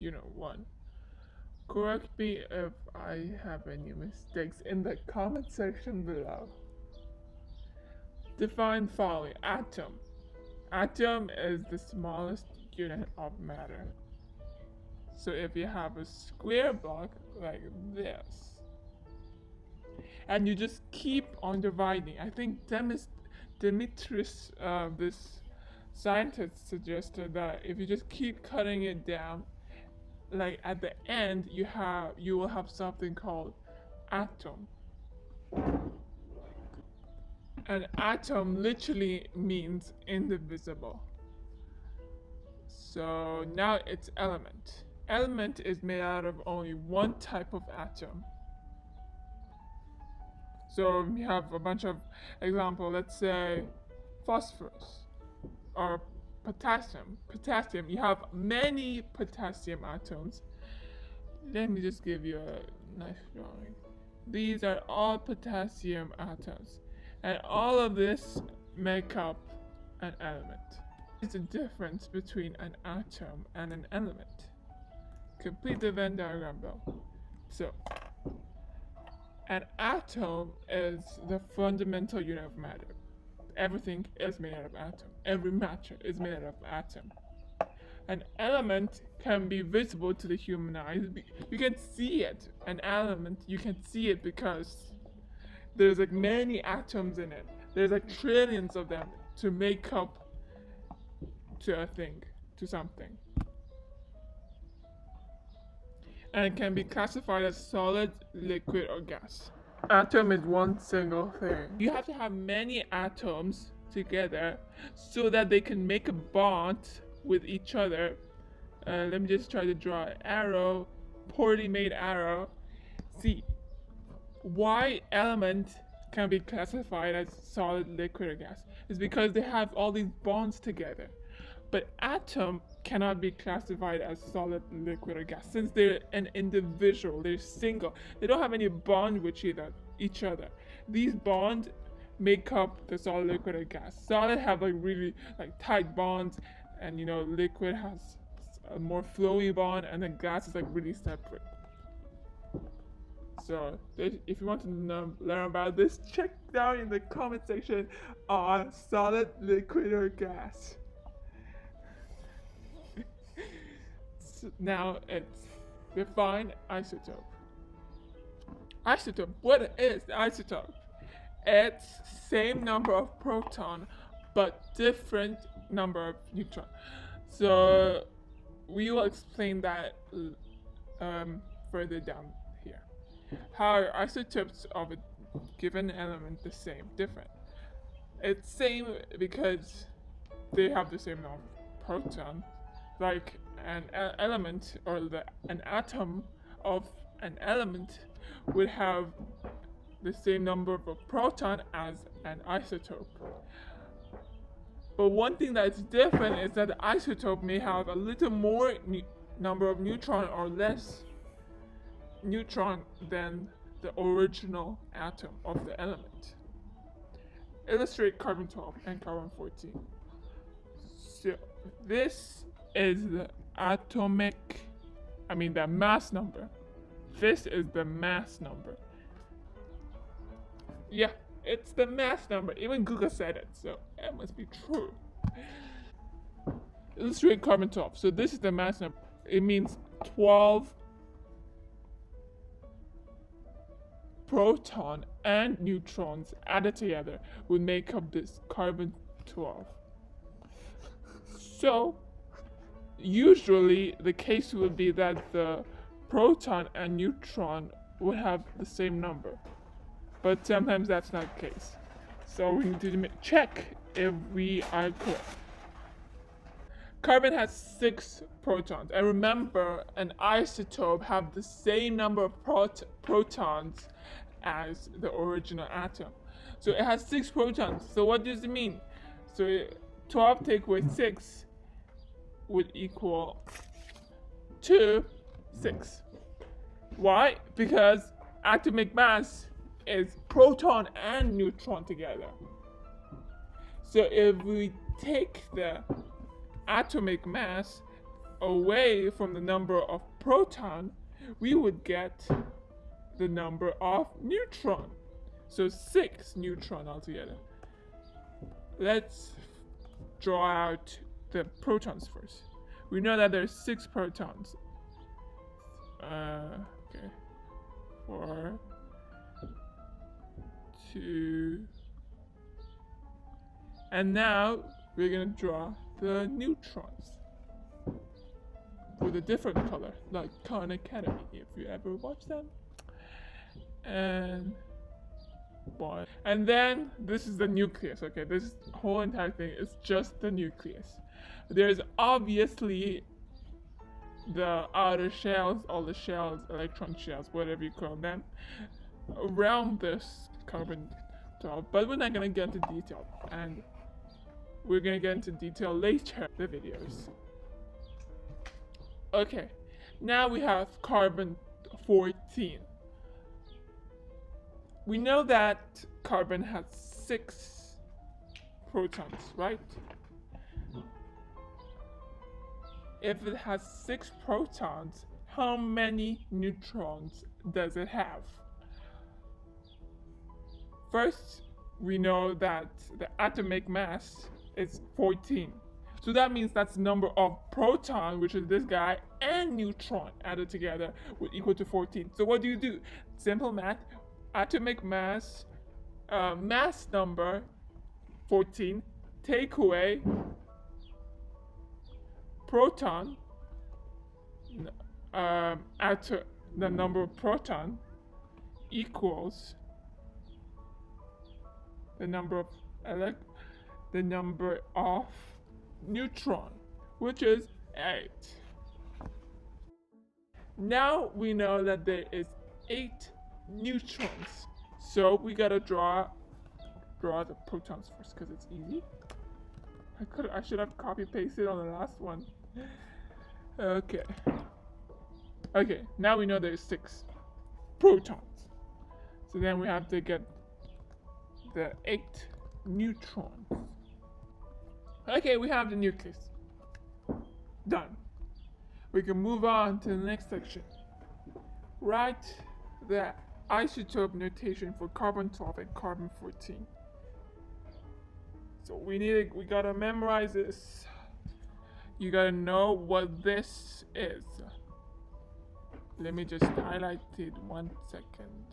1. Correct me if I have any mistakes in the comment section below. Define following. Atom. Atom is the smallest unit of matter. So if you have a square block like this, and you just keep on dividing, I think Demetrius, this scientist, suggested that if you just keep cutting it down, like at the end you will have something called atom. An atom literally means indivisible. So now it's element. Element is made out of only one type of atom. So we have a bunch of examples. Let's say phosphorus or potassium. Potassium, you have many potassium atoms. Let me just give you a nice drawing. These are all potassium atoms, and all of this make up an element. There's a difference between an atom and an element. Complete the Venn diagram below. So, an atom is the fundamental unit of matter. Everything is made out of atom. Every matter is made out of atom. An element can be visible to the human eye. You can see it. An element, you can see it because there's like many atoms in it. There's like trillions of them to make up to a thing, to something. And it can be classified as solid, liquid, or gas. Atom is one single thing. You have to have many atoms together so that they can make a bond with each other. Let me just try to draw an arrow, poorly made arrow. See, why element can be classified as solid, liquid, or gas is because they have all these bonds together. But atom cannot be classified as solid, liquid, or gas since they're an individual, they're single. They don't have any bond with each other. These bonds make up the solid, liquid, or gas. Solid have like really like tight bonds, and liquid has a more flowy bond, and then gas is like really separate. So if you want to learn about this, check down in the comment section on solid, liquid, or gas. Now it's define isotope. Isotope, what is the isotope? It's same number of proton but different number of neutron. So we will explain that further down here. How are isotopes of a given element the same, different? It's same because they have the same number of proton, like an element or an atom of an element would have the same number of proton as an isotope. But one thing that's different is that the isotope may have a little more number of neutron or less neutron than the original atom of the element. Illustrate carbon 12 and carbon 14. So this is the the mass number. This is the mass number. Yeah, it's the mass number. Even Google said it, so it must be true. Illustrate carbon 12. So this is the mass number. It means 12 proton and neutrons added together would make up this carbon 12. So usually the case would be that the proton and neutron would have the same number, but sometimes that's not the case. So we need to check if we are correct. Carbon has 6 protons, and remember an isotope have the same number of protons as the original atom. So it has 6 protons. So what does it mean? So 12 take away 6 would equal 6. Why? Because atomic mass is proton and neutron together. So if we take the atomic mass, away from the number of proton, we would get the number of neutron. So 6 neutron altogether. Let's draw out the protons first. We know that there's 6 protons. Okay. 4, 2, and now we're gonna draw the neutrons with a different color, like Khan Academy, if you ever watch them. And then this is the nucleus. Okay, this whole entire thing is just the nucleus. There's obviously the outer shells, all the shells, electron shells, whatever you call them, around this carbon 12, but we're not gonna get into detail, and we're gonna get into detail later in the videos. Okay, now we have carbon 14. We know that carbon has 6 protons, right? If it has 6 protons, how many neutrons does it have? First, we know that the atomic mass is 14. So that means that's the number of proton, which is this guy, and neutron added together would equal to 14. So what do? Simple math. Atomic mass, mass number 14, take away proton, the number of proton equals the number of neutron, which is 8. Now we know that there is 8 neutrons, so we gotta draw the protons first because it's easy. I should have copy pasted on the last one. Okay, now we know there's 6 protons, so then we have to get the 8 neutrons. Okay, we have the nucleus. Done. We can move on to the next section. Write the isotope notation for carbon 12 and carbon 14. So we gotta memorize this. You gotta know what this is. Let me just highlight it 1 second.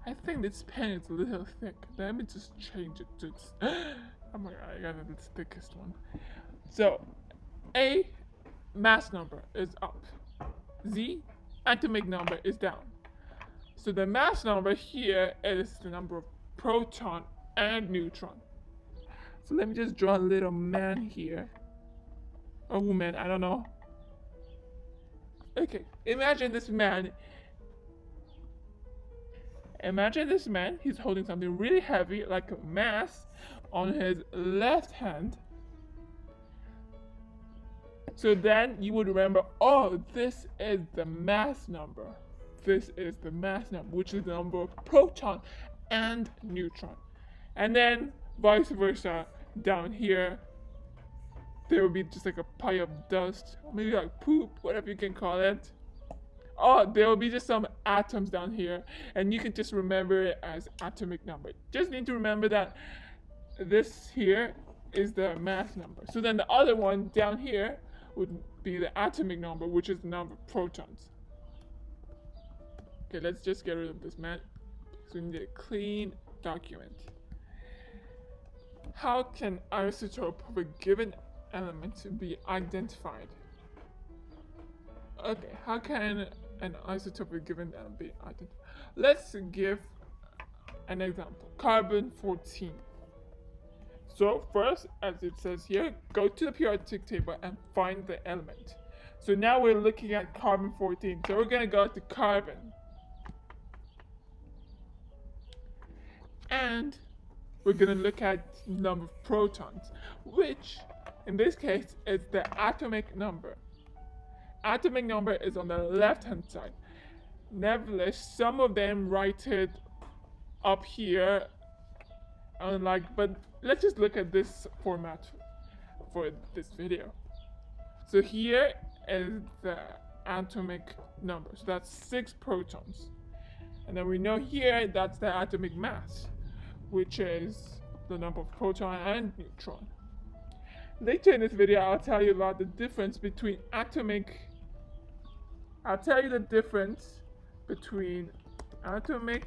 I think this pen is a little thick. Let me just change it to oh my god, I got the thickest one. So A, mass number is up. Z, atomic number is down. So the mass number here is the number of proton and neutron. So let me just draw a little man here. Or woman, I don't know. Okay, imagine this man. He's holding something really heavy, like a mass, on his left hand. So then you would remember, oh, this is the mass number. This is the mass number, which is the number of proton and neutron. And then vice versa, down here, there would be just like a pile of dust, or maybe like poop, whatever you can call it. Oh, there will be just some atoms down here, and you can just remember it as atomic number. Just need to remember that this here is the mass number. So then the other one down here would be the atomic number, which is the number of protons. Okay, let's just get rid of this man. So we need a clean document. How can isotope of a given element be identified? Okay, how can an isotope of a given element be identified? Let's give an example. Carbon 14. So first, as it says here, go to the periodic table and find the element. So now we're looking at carbon 14. So we're going to go to carbon. And we're going to look at number of protons, which in this case is the atomic number. Atomic number is on the left hand side. Nevertheless, some of them write it up here, but let's just look at this format for this video. So here is the atomic number. So that's 6 protons. And then we know here that's the atomic mass, which is the number of proton and neutron. Later in this video, I'll tell you about the difference between atomic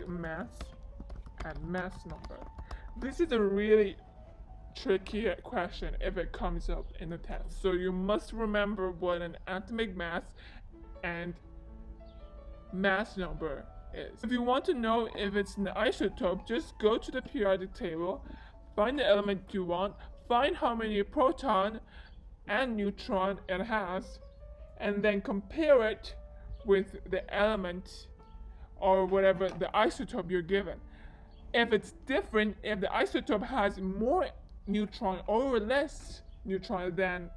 mass and mass number. This is a really tricky question if it comes up in the test. So you must remember what an atomic mass and mass number is. If you want to know if it's an isotope, just go to the periodic table, find the element you want, find how many proton and neutron it has, and then compare it with the element or whatever the isotope you're given. If it's different, if the isotope has more neutron or less neutron than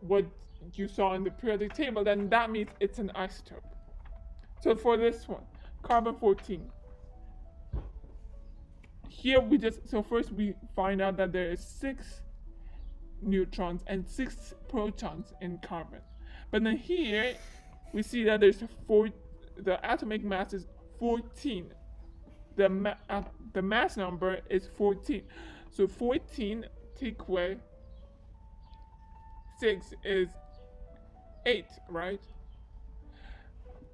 what you saw in the periodic table, then that means it's an isotope. So for this one, carbon 14. Here first we find out that there is 6 neutrons and 6 protons in carbon. But then here we see that there's the atomic mass is 14. The mass number is 14. So 14 take away 6 is 8, right?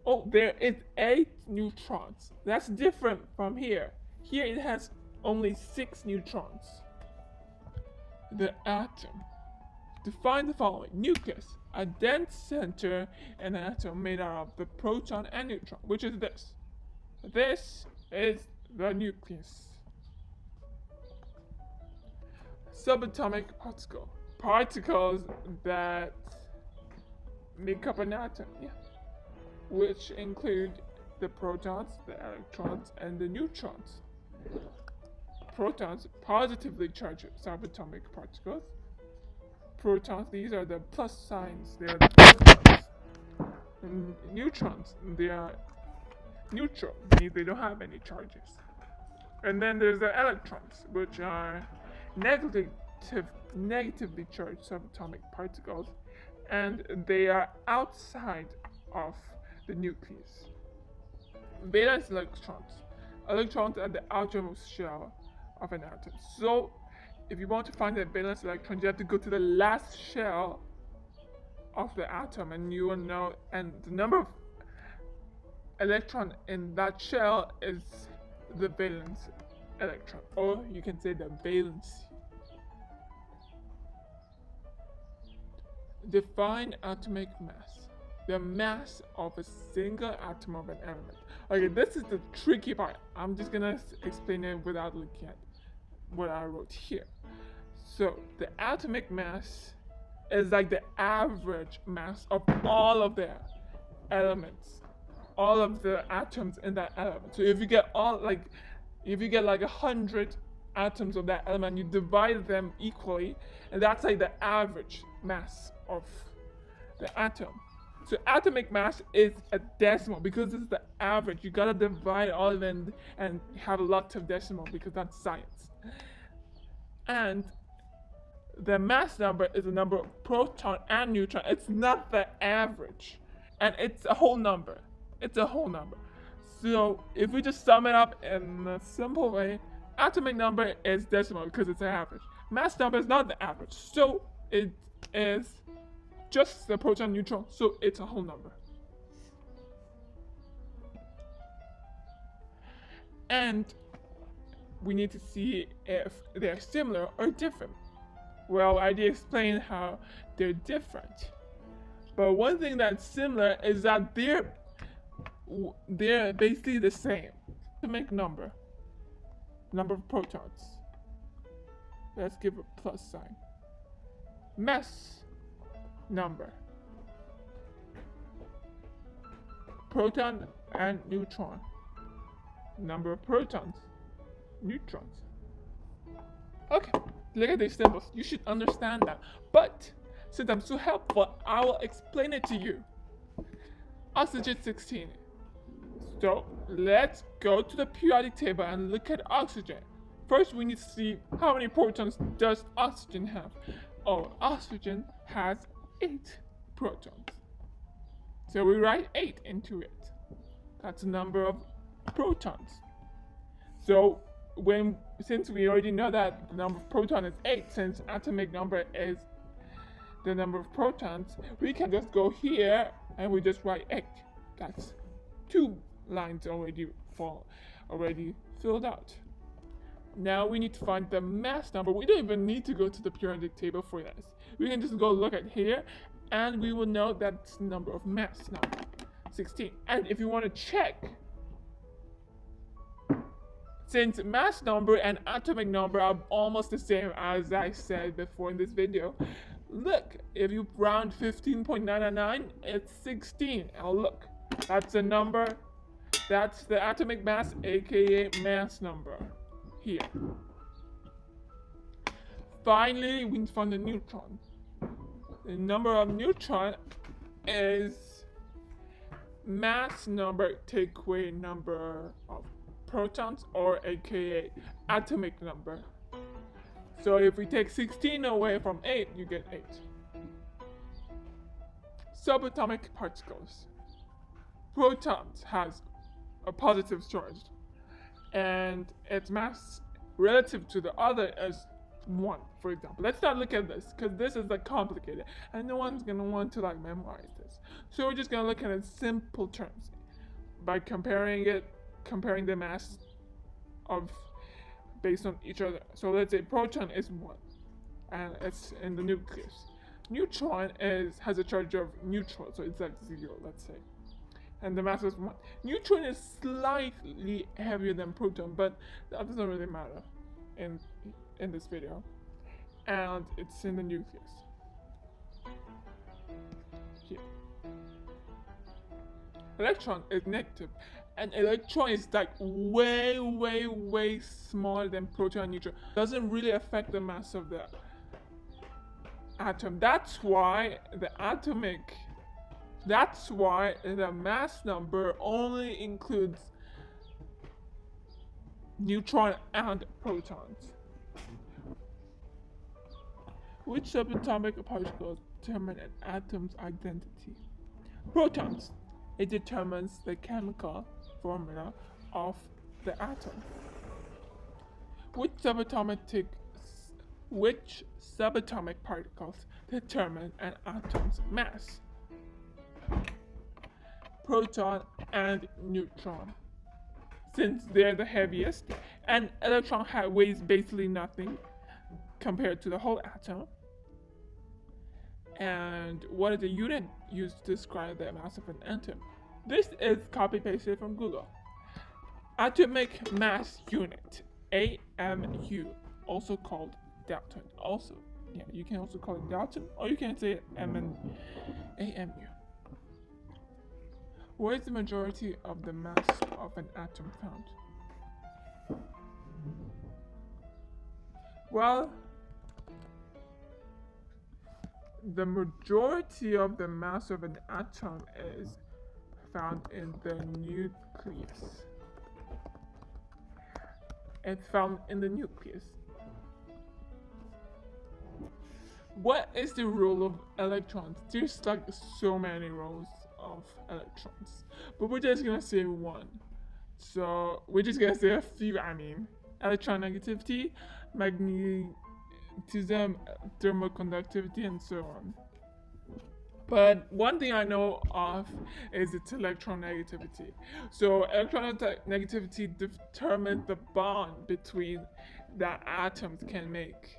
Oh, there is 8 neutrons. That's different from here. Here it has only 6 neutrons. The atom. Define the following. Nucleus, a dense center in an atom made out of the proton and neutron, which is this. This is the nucleus. Subatomic particles that make up an atom, which include the protons, the electrons, and the neutrons. Protons, positively charged subatomic particles. Protons, these are the plus signs, they are the protons. And neutrons, they are neutral, meaning they don't have any charges. And then there's the electrons, which are negatively charged subatomic particles, and they are outside of the nucleus. Valence electrons are the outermost shell of an atom. So if you want to find the valence electron, you have to go to the last shell of the atom, and you will know, and the number of electron in that shell is the valence electron, or you can say the valency. Define atomic mass. The mass of a single atom of an element. Okay, this is the tricky part. I'm just gonna explain it without looking at what I wrote here. So the atomic mass is like the average mass of all of the elements, all of the atoms in that element. So if you get like 100 atoms of that element, you divide them equally, and that's like the average mass of the atom. So atomic mass is a decimal because it's the average. You gotta divide all of them and have lots of decimal because that's science. And the mass number is the number of proton and neutron. It's not the average, and it's a whole number. It's a whole number. So if we just sum it up in a simple way, atomic number is decimal because it's an average. Mass number is not the average, so it is just the proton neutron, so it's a whole number. And we need to see if they're similar or different. Well, I did explain how they're different, but one thing that's similar is that they're basically the same. Atomic number of protons. Let's give a plus sign. Mass number. Proton and neutron. Number of protons, neutrons. Okay, look at these symbols. You should understand that. But since I'm so helpful, I will explain it to you. Oxygen 16. So let's go to the periodic table and look at oxygen. First, we need to see how many protons does oxygen have. Oh, oxygen has 8 protons. So we write 8 into it. That's the number of protons. So since we already know that the number of protons is 8, since atomic number is the number of protons, we can just go here and we just write 8. That's 2 lines already filled out. Now we need to find the mass number. We don't even need to go to the periodic table for this. We can just go look at here and we will know that's the number of mass number, 16. And if you want to check, since mass number and atomic number are almost the same as I said before in this video, look, if you round 15.999, it's 16. Now look, that's the number, that's the atomic mass, aka mass number here. Finally, we find the neutron. The number of neutron is mass number take away number of protons, or aka atomic number. So if we take 16 away from 8, you get 8. Subatomic particles. Protons has a positive charge, and its mass relative to the other is 1, for example. Let's not look at this, because this is like complicated, and no one's gonna want to like memorize this. So we're just gonna look at it in simple terms by comparing the mass of based on each other. So let's say proton is 1, and it's in the nucleus. Neutron has a charge of neutral, so it's like 0, let's say, and the mass is 1. Neutron is slightly heavier than proton, but that doesn't really matter in this video, and it's in the nucleus here. Electron is negative, and electron is like way smaller than proton and neutron. Doesn't really affect the mass of the atom. That's why the mass number only includes neutron and protons. Which subatomic particles determine an atom's identity? Protons. It determines the chemical formula of the atom. Which subatomic particles determine an atom's mass? Proton and neutron, since they're the heaviest, and electron weighs basically nothing compared to the whole atom. And what is the unit used to describe the mass of an atom? This is copy-pasted from Google. Atomic mass unit, AMU, also called Dalton. You can also call it Dalton, or you can say AMU. Where is the majority of the mass of an atom found? Well, the majority of the mass of an atom is found in the nucleus. It's found in the nucleus. What is the role of electrons? There's like so many roles of electrons, but we're just gonna say one. So we're just gonna say a few. Electron negativity, magnetism, thermal conductivity, and so on. But one thing I know of is its electron negativity. So electron negativity determines the bond between that atoms can make.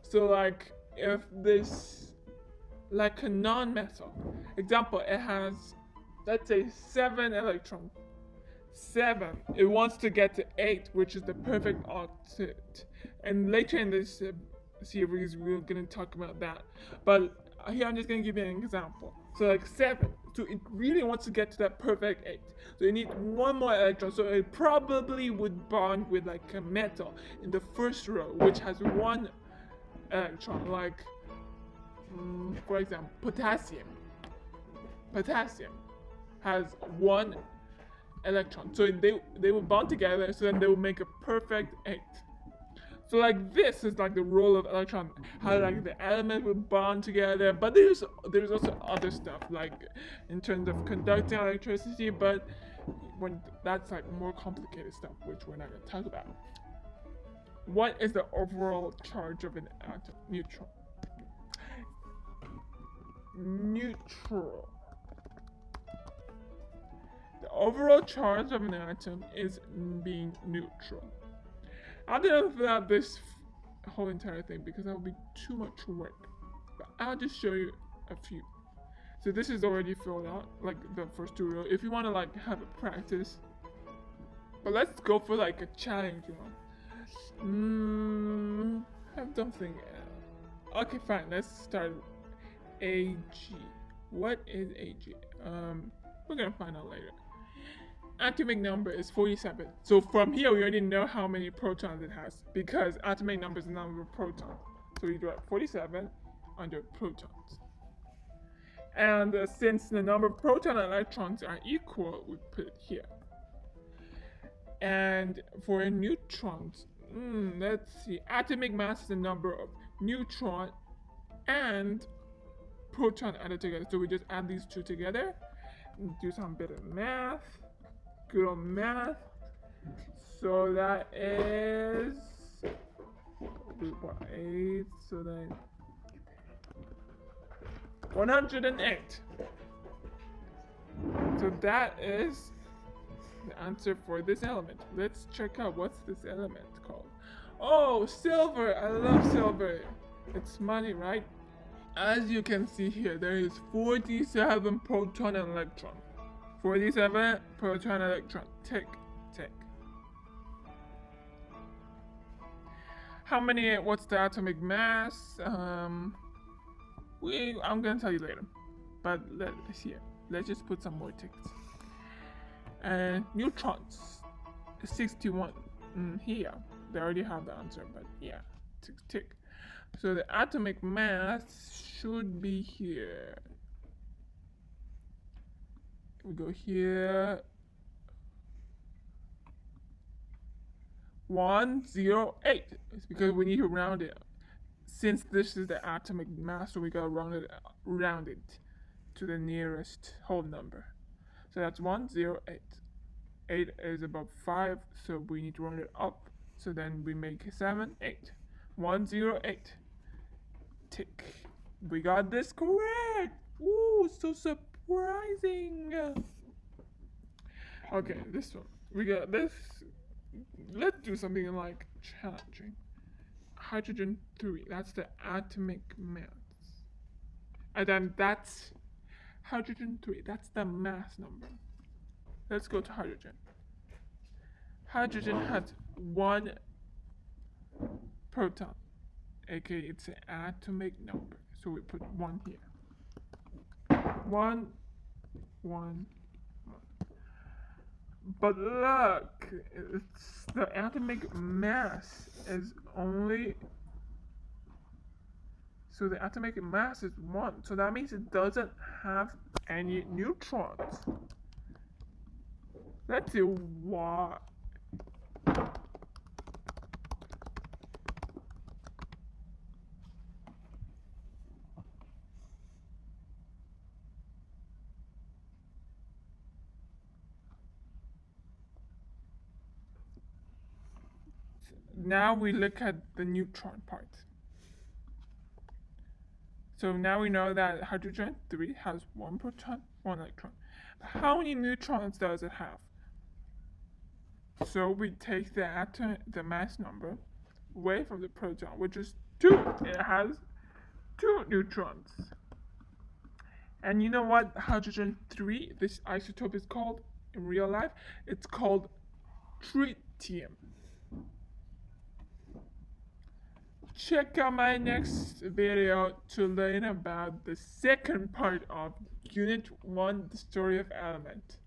So like if this, like a non-metal, example, it has, let's say 7 electrons. 7. It wants to get to 8, which is the perfect octet. And later in this series, we're gonna talk about that. But here I'm just gonna give you an example. So like 7. So it really wants to get to that perfect 8. So you need 1 more electron. So it probably would bond with like a metal in the first row, which has 1 electron. Like, for example, potassium. Potassium has 1 electron, so they will bond together, so then they will make a perfect 8. So like this is like the role of electron, how like the element will bond together. But there's also other stuff like in terms of conducting electricity, but when that's like more complicated stuff, which we're not gonna talk about. What is the overall charge of an atom? Neutral. Neutral. The overall charge of an atom is being neutral. I didn't fill out this whole entire thing because that would be too much work. But I'll just show you a few. So this is already filled out, like the first two rows. If you want to like have a practice, but let's go for like a challenging one. Have something else. Okay, fine. Let's start. Ag. What is Ag? We're gonna find out later. Atomic number is 47. So from here, we already know how many protons it has because atomic number is the number of protons. So we do 47 under protons. And since the number of protons and electrons are equal, we put it here. And for neutrons, let's see. Atomic mass is the number of neutron and proton added together. So we just add these two together and do some bit of math. Good old math. So that is 8. So then 108. So that is the answer for this element. Let's check out what's this element called. Oh, silver! I love silver. It's money, right? As you can see here, there is 47 proton and electron. 47 proton electron. Tick, tick. How many? What's the atomic mass? I'm gonna tell you later. But let's see. Let's just put some more ticks. And neutrons, 61. Here, they already have the answer, but yeah, tick, tick. So the atomic mass should be here. We go here. 108. It's because we need to round it. Since this is the atomic mass, so we gotta round it to the nearest whole number. So that's 108. 8 is above 5, so we need to round it up. So then we make 7, 8. 108. Tick. We got this correct. Ooh, so surprising. Okay, this one. We got this. Let's do something like challenging. Hydrogen 3. That's the atomic mass. And then that's hydrogen 3. That's the mass number. Let's go to hydrogen. Hydrogen has 1 proton. aka it's an atomic number. So we put 1 here. 1, 1, 1. But look, it's the atomic mass is only, so the atomic mass is 1. So that means it doesn't have any neutrons. Let's see why. Now we look at the neutron part. So now we know that hydrogen 3 has 1 proton, 1 electron. But how many neutrons does it have? So we take the mass number away from the proton, which is 2. It has 2 neutrons. And you know what hydrogen 3, this isotope, is called in real life? It's called tritium. Check out my next video to learn about the second part of Unit 1, the story of element.